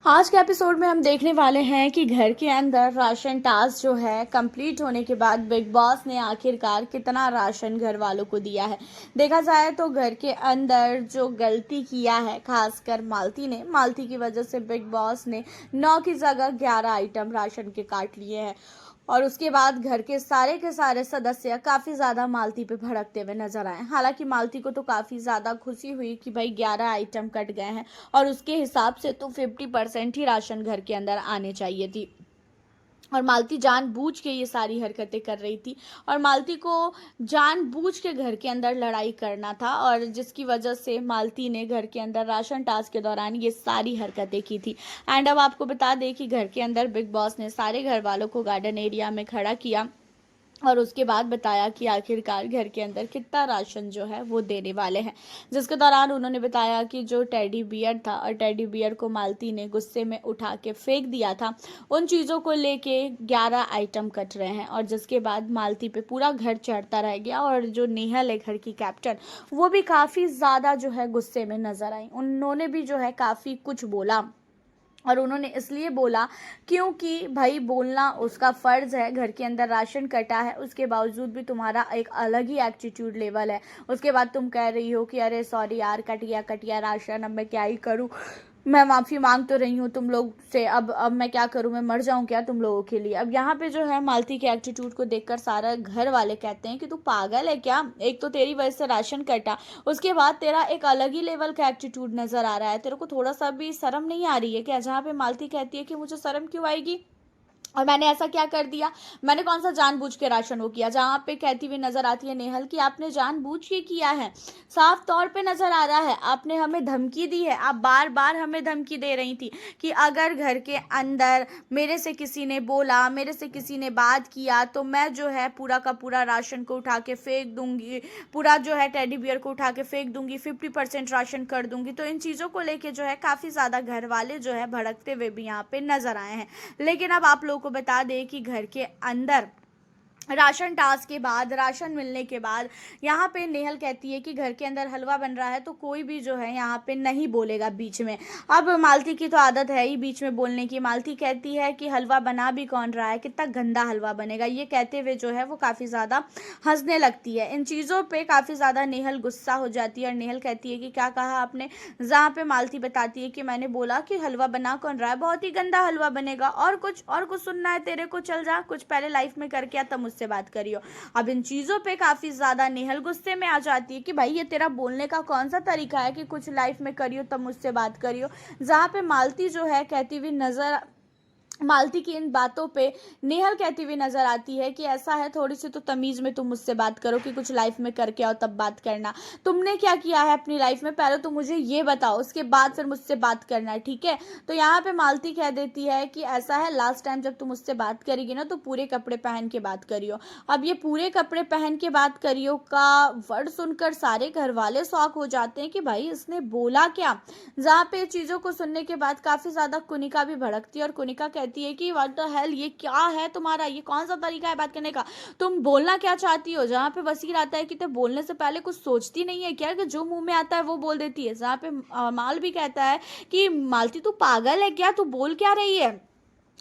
आज के एपिसोड में हम देखने वाले हैं कि घर के अंदर राशन टास्क जो है कंप्लीट होने के बाद बिग बॉस ने आखिरकार कितना राशन घर वालों को दिया है। देखा जाए तो घर के अंदर जो गलती किया है खासकर मालती की वजह से बिग बॉस ने 9 की जगह 11 आइटम राशन के काट लिए हैं। और उसके बाद घर के सारे सदस्य काफ़ी ज़्यादा मालती पे भड़कते हुए नजर आए। हालांकि मालती को तो काफ़ी ज़्यादा खुशी हुई कि भाई 11 आइटम कट गए हैं और उसके हिसाब से तो 50% ही राशन घर के अंदर आने चाहिए थी। और मालती जानबूझ के ये सारी हरकतें कर रही थी और मालती को जानबूझ के घर के अंदर लड़ाई करना था, और जिसकी वजह से मालती ने घर के अंदर राशन टास्क के दौरान ये सारी हरकतें की थी। एंड अब आपको बता दें कि घर के अंदर बिग बॉस ने सारे घर वालों को गार्डन एरिया में खड़ा किया और उसके बाद बताया कि आखिरकार घर के अंदर कितना राशन जो है वो देने वाले हैं। जिसके दौरान उन्होंने बताया कि जो टेडी बियर था और टेडी बियर को मालती ने गुस्से में उठा के फेंक दिया था, उन चीज़ों को लेके 11 आइटम कट रहे हैं। और जिसके बाद मालती पे पूरा घर चढ़ता रह गया और जो नेहल है घर की कैप्टन, वो भी काफ़ी ज़्यादा जो है गुस्से में नजर आई। उन्होंने भी जो है काफ़ी कुछ बोला और उन्होंने इसलिए बोला क्योंकि भाई बोलना उसका फ़र्ज़ है। घर के अंदर राशन कटा है, उसके बावजूद भी तुम्हारा एक अलग ही एटीट्यूड लेवल है। उसके बाद तुम कह रही हो कि अरे सॉरी यार, कट गया राशन, अब मैं क्या ही करूँ, मैं माफ़ी मांग तो रही हूँ तुम लोग से, अब मैं क्या करूँ, मैं मर जाऊँ क्या तुम लोगों के लिए। अब यहाँ पे जो है मालती के एटीट्यूड को देखकर सारा घर वाले कहते हैं कि तू पागल है क्या, एक तो तेरी वजह से राशन कटा, उसके बाद तेरा एक अलग ही लेवल का एटीट्यूड नजर आ रहा है, तेरे को थोड़ा सा भी शर्म नहीं आ रही है क्या। जहाँ पे मालती कहती है कि मुझे शर्म क्यों आएगी और मैंने ऐसा क्या कर दिया, मैंने कौन सा जानबूझ के राशन वो किया। जहाँ पे कहती हुई नजर आती है नेहल कि आपने जानबूझ के किया है, साफ तौर पे नजर आ रहा है, आपने हमें धमकी दी है, आप बार बार हमें धमकी दे रही थी कि अगर घर के अंदर मेरे से किसी ने बोला, मेरे से किसी ने बात किया तो मैं जो है पूरा का पूरा राशन को उठा के फेंक दूंगी, पूरा जो है टेडी बियर को उठा के फेंक दूंगी, 50% राशन कर दूंगी। तो इन चीज़ों को लेके जो है काफ़ी ज़्यादा घर वाले जो है भड़कते हुए भी यहाँ पे नजर आए हैं। लेकिन अब आप लोगों को बता दें कि घर के अंदर राशन टास्क के बाद, राशन मिलने के बाद यहाँ पे नेहल कहती है कि घर के अंदर हलवा बन रहा है तो कोई भी जो है यहाँ पे नहीं बोलेगा बीच में। अब मालती की तो आदत है ही बीच में बोलने की। मालती कहती है कि हलवा बना भी कौन रहा है, कितना गंदा हलवा बनेगा, ये कहते हुए जो है वो काफ़ी ज़्यादा हंसने लगती है। इन चीज़ों पर काफ़ी ज़्यादा नेहल गुस्सा हो जाती है और नेहल कहती है कि क्या कहा आपने। जहाँ पे मालती बताती है कि मैंने बोला कि हलवा बना कौन रहा है, बहुत ही गंदा हलवा बनेगा, और कुछ सुनना है तेरे को, चल जा कुछ पहले लाइफ में करके आ तब से बात करियो। अब इन चीजों पे काफी ज्यादा नेहल गुस्से में आ जाती है कि भाई ये तेरा बोलने का कौन सा तरीका है कि कुछ लाइफ में करियो तब मुझसे बात करियो। जहाँ पे मालती जो है कहती हुई नजर, मालती की इन बातों पे नेहल कहती हुई नजर आती है कि ऐसा है, थोड़ी सी तो तमीज में तुम मुझसे बात करो कि कुछ लाइफ में करके आओ तब बात करना। तुमने क्या किया है अपनी लाइफ में, पहले तो मुझे ये बताओ, उसके बाद फिर मुझसे बात करना, ठीक है। तो यहाँ पे मालती कह देती है कि ऐसा है, लास्ट टाइम जब तुम मुझसे बात करेगी ना तो पूरे कपड़े पहन के बात करियो। अब ये पूरे कपड़े पहन के बात करियो का वर्ड सुनकर सारे घर वाले शॉक हो जाते हैं कि भाई इसने बोला क्या। जहाँ पे चीजों को सुनने के बाद काफी ज्यादा कुनिका भी भड़कती है और कुनिका कहती है कि व्हाट द हेल, ये क्या है तुम्हारा, ये कौन सा तरीका है बात करने का, तुम बोलना क्या चाहती हो। जहाँ पे वसीर आता है कि तुम बोलने से पहले कुछ सोचती नहीं है क्या, कि जो मुंह में आता है वो बोल देती है। जहाँ पे माल भी कहता है कि मालती तू पागल है क्या, तू बोल क्या रही है,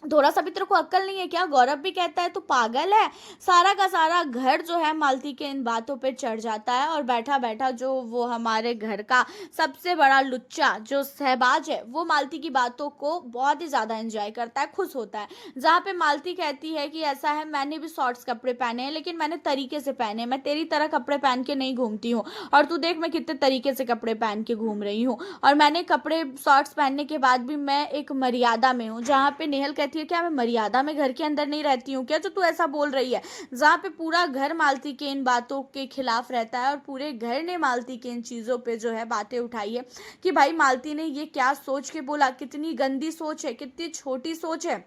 थोड़ा सा भी तेरे को अक्ल नहीं है क्या। गौरव भी कहता है तू पागल है। सारा का सारा घर जो है मालती के इन बातों पे चढ़ जाता है और बैठा बैठा जो वो हमारे घर का सबसे बड़ा लुच्चा जो सहबाज है वो मालती की बातों को बहुत ही ज्यादा एंजॉय करता है, खुश होता है। जहाँ पे मालती कहती है कि ऐसा है, मैंने भी शॉर्ट्स कपड़े पहने हैं लेकिन मैंने तरीके से पहने, मैं तेरी तरह कपड़े पहन के नहीं घूमती हूँ, और तू देख मैं कितने तरीके से कपड़े पहन के घूम रही हूँ, और मैंने कपड़े शॉर्ट्स पहनने के बाद भी मैं एक मर्यादा में हूँ। जहाँ पे नेहल कहती है क्या मैं मर्यादा में घर के अंदर नहीं रहती हूँ क्या, जो तू ऐसा बोल रही है। जहाँ पे पूरा घर मालती के इन बातों के खिलाफ रहता है और पूरे घर ने मालती के इन चीजों पे जो है बातें उठाई है कि भाई मालती ने ये क्या सोच के बोला, कितनी गंदी सोच है, कितनी छोटी सोच है।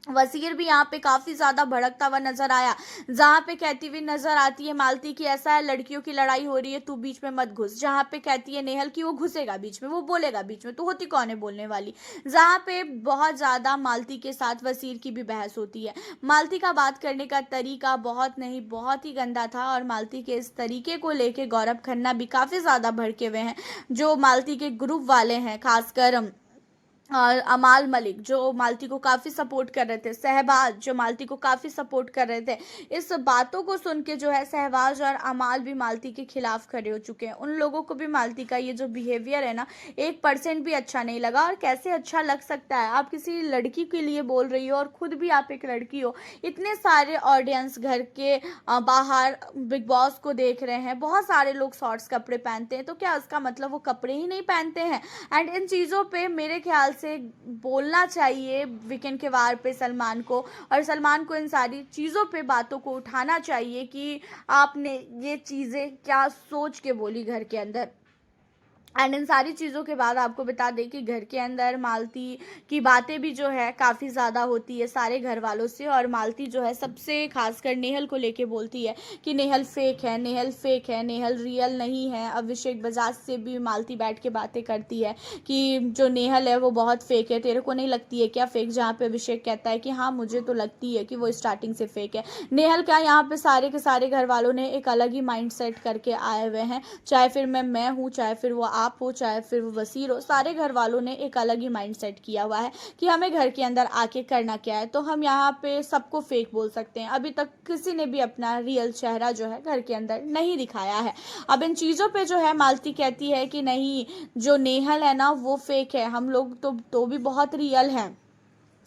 वसीर भी यहाँ पे काफी ज्यादा भड़कता हुआ नजर आया। जहाँ पे कहती हुई नजर आती है मालती की ऐसा है, लड़कियों की लड़ाई हो रही है तू बीच में मत घुस। जहाँ पे कहती है नेहल की वो घुसेगा बीच में, वो बोलेगा बीच में, तू होती कौन है बोलने वाली। जहाँ पे बहुत ज्यादा मालती के साथ वसीर की भी बहस होती है। मालती का बात करने का तरीका बहुत नहीं बहुत ही गंदा था और मालती के इस तरीके को लेके गौरव खन्ना भी काफी ज्यादा भड़के हुए हैं। जो मालती के ग्रुप वाले हैं, खासकर अमाल मलिक जो मालती को काफ़ी सपोर्ट कर रहे थे, शहबाज जो मालती को काफ़ी सपोर्ट कर रहे थे, इस बातों को सुन के जो है शहबाज और अमाल भी मालती के खिलाफ खड़े हो चुके हैं। उन लोगों को भी मालती का ये जो बिहेवियर है ना 1% भी अच्छा नहीं लगा। और कैसे अच्छा लग सकता है, आप किसी लड़की के लिए बोल रही हो और खुद भी आप एक लड़की हो, इतने सारे ऑडियंस घर के बाहर बिग बॉस को देख रहे हैं, बहुत सारे लोग शॉर्ट्स कपड़े पहनते हैं, तो क्या उसका मतलब वो कपड़े ही नहीं पहनते हैं? एंड इन चीज़ों पे मेरे ख्याल से बोलना चाहिए वीकेंड के वार पे सलमान को, और सलमान को इन सारी चीज़ों पे बातों को उठाना चाहिए कि आपने ये चीज़ें क्या सोच के बोली घर के अंदर। एंड इन सारी चीज़ों के बाद आपको बता दें कि घर के अंदर मालती की बातें भी जो है काफ़ी ज़्यादा होती है सारे घर वालों से, और मालती जो है सबसे खासकर नेहल को लेके बोलती है कि नेहल फेक है, नेहल फेक है, नेहल रियल नहीं है। अभिषेक बजाज से भी मालती बैठ के बातें करती है कि जो नेहल है वो बहुत फेक है, तेरे को नहीं लगती है क्या फेक? जहाँ पे अभिषेक कहता है कि हाँ मुझे तो लगती है कि वो स्टार्टिंग से फेक है। नेहल का यहाँ पे सारे के सारे घर वालों ने एक अलग ही माइंड सेट करके आए हुए हैं, चाहे फिर मैं हूँ, चाहे फिर वो आप हो, चाहे फिर वो वसीर हो, सारे घर वालों ने एक अलग ही माइंड सेट किया हुआ है कि हमें घर के अंदर आके करना क्या है। तो हम यहाँ पे सबको फेक बोल सकते हैं, अभी तक किसी ने भी अपना रियल चेहरा जो है घर के अंदर नहीं दिखाया है। अब इन चीज़ों पे जो है मालती कहती है कि नहीं, जो नेहल है ना वो फेक है, हम लोग तो भी बहुत रियल हैं,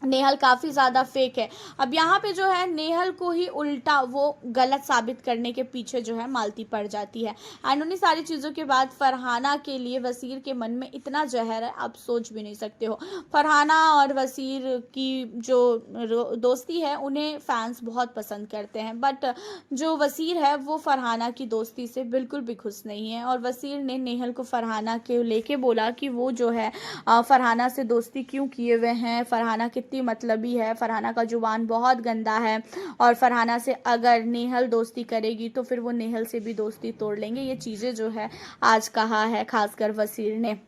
नेहल काफ़ी ज़्यादा फेक है। अब यहाँ पे जो है नेहल को ही उल्टा वो गलत साबित करने के पीछे जो है मालती पड़ जाती है। एंड उन्हीं सारी चीज़ों के बाद फरहाना के लिए वसीर के मन में इतना जहर है आप सोच भी नहीं सकते हो। फरहाना और वसीर की जो दोस्ती है उन्हें फैंस बहुत पसंद करते हैं, बट जो वसीर है वो फरहाना की दोस्ती से बिल्कुल भी खुश नहीं है। और वसीर ने नेहल को फरहाना के लेके बोला कि वो जो है फरहाना से दोस्ती क्यों किए हुए हैं, फरहाना कितनी मतलबी है, फरहाना का जुबान बहुत गंदा है, और फरहाना से अगर नेहल दोस्ती करेगी तो फिर वो नेहल से भी दोस्ती तोड़ लेंगे। ये चीज़ें जो है आज कहा है खासकर वसीर ने।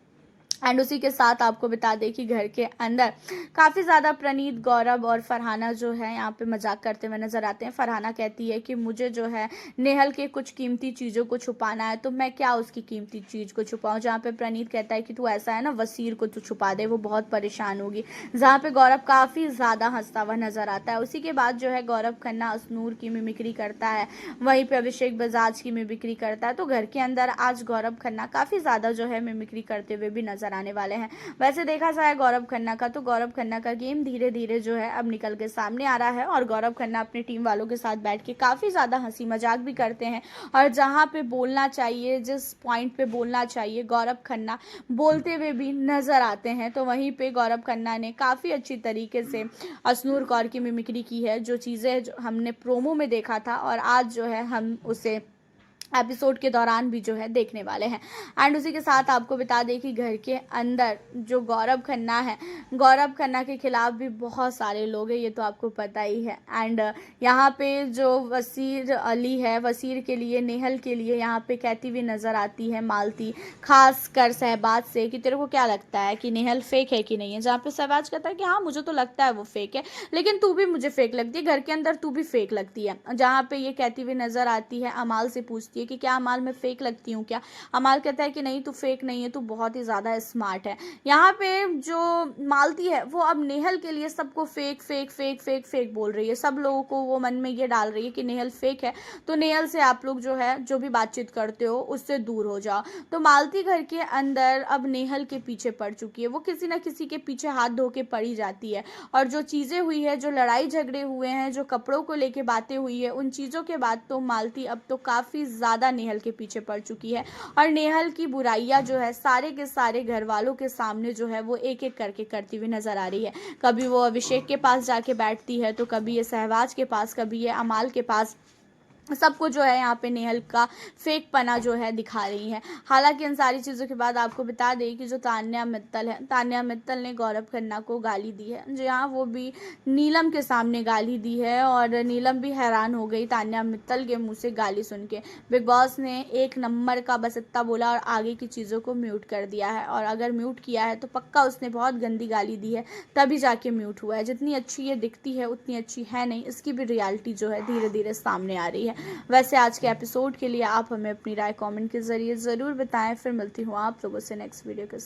एंड उसी के साथ आपको बता दें कि घर के अंदर काफ़ी ज़्यादा प्रणीत, गौरव और फरहाना जो है यहाँ पे मजाक करते हुए नजर आते हैं। फरहाना कहती है कि मुझे जो है नेहल के कुछ कीमती चीज़ों को छुपाना है, तो मैं क्या उसकी कीमती चीज़ को छुपाऊँ? जहाँ पे प्रणीत कहता है कि तू ऐसा है ना वसीर को तू छुपा दे, वो बहुत परेशान होगी। जहाँ पे गौरव काफ़ी ज़्यादा हंसता हुआ नजर आता है। उसी के बाद जो है गौरव खन्ना असनूर की मिमिक्री करता है, वहीं पे अभिषेक बजाज की मिमिक्री करता है। तो घर के अंदर आज गौरव खन्ना काफ़ी ज़्यादा जो है मिमिक्री करते हुए भी नजर आने वाले हैं। वैसे देखा जाए गौरव खन्ना का, तो गौरव खन्ना का गेम धीरे धीरे जो है अब निकल के सामने आ रहा है, और गौरव खन्ना अपनी टीम वालों के साथ बैठ के काफ़ी ज़्यादा हंसी मजाक भी करते हैं। और जहाँ पे बोलना चाहिए, जिस पॉइंट पे बोलना चाहिए, गौरव खन्ना बोलते हुए भी नजर आते हैं। तो वहीं पे गौरव खन्ना ने काफ़ी अच्छी तरीके से असनूर कौर की मिमिक्री की है, जो चीज़ें जो हमने प्रोमो में देखा था, और आज जो है हम उसे एपिसोड के दौरान भी जो है देखने वाले हैं। एंड उसी के साथ आपको बता दें कि घर के अंदर जो गौरव खन्ना है, गौरव खन्ना के खिलाफ भी बहुत सारे लोग हैं, ये तो आपको पता ही है। एंड यहाँ पे जो वसीर अली है, वसीर के लिए, नेहल के लिए यहाँ पे कहती हुई नज़र आती है मालती, खास कर शहबाज से कि तेरे को क्या लगता है कि नेहल फेक है कि नहीं है? जहाँ पे शहबाज कहता है कि हाँ मुझे तो लगता है वो फेक है, लेकिन तू भी मुझे फेक लगती है, घर के अंदर तू भी फेक लगती है। जहाँ पे ये कहती हुई नज़र आती है, अमाल से पूछती है कि क्या अमाल मैं फेक लगती हूँ क्या? अमाल कहता है कि नहीं तू फेक नहीं है, तू बहुत ही ज़्यादा स्मार्ट है। यहाँ पे जो मालती है वो अब नेहल के लिए सबको fake fake fake fake fake बोल रही है, सब लोगों को वो मन में ये डाल रही है कि नेहल फेक है, तो नेहल से आप लोग जो है जो भी बातचीत करते हो उससे दूर हो जाओ। तो मालती घर के अंदर अब नेहल के पीछे पड़ चुकी है, वो किसी ना किसी के पीछे हाथ धो के पड़ी जाती है। और जो चीज़ें हुई है, जो लड़ाई झगड़े हुए हैं, जो कपड़ों को लेके बातें हुई है, उन चीज़ों के बाद तो मालती अब तो काफ़ी ज़्यादा नेहल के पीछे पड़ चुकी है, और नेहल की बुराइयां जो है सारे के सारे घर वालों के सामने जो है वो एक एक करके करती हुई नजर आ रही है। कभी वो अभिषेक के पास जाके बैठती है, तो कभी ये सहवाज के पास, कभी ये अमाल के पास, सबको जो है यहाँ पे नेहल का फेक पना जो है दिखा रही है। हालांकि इन सारी चीज़ों के बाद आपको बता दें कि जो तान्या मित्तल है, तान्या मित्तल ने गौरव खन्ना को गाली दी है, जो यहाँ वो भी नीलम के सामने गाली दी है, और नीलम भी हैरान हो गई तान्या मित्तल के मुंह से गाली सुन के। बिग बॉस ने एक नंबर का बस इतना बोला और आगे की चीज़ों को म्यूट कर दिया है, और अगर म्यूट किया है तो पक्का उसने बहुत गंदी गाली दी है, तभी जाके म्यूट हुआ है। जितनी अच्छी ये दिखती है उतनी अच्छी है नहीं, इसकी भी रियलिटी जो है धीरे धीरे सामने आ रही है। वैसे आज के एपिसोड के लिए आप हमें अपनी राय कमेंट के जरिए ज़रूर बताएं। फिर मिलती हूँ आप लोगों से नेक्स्ट वीडियो के साथ।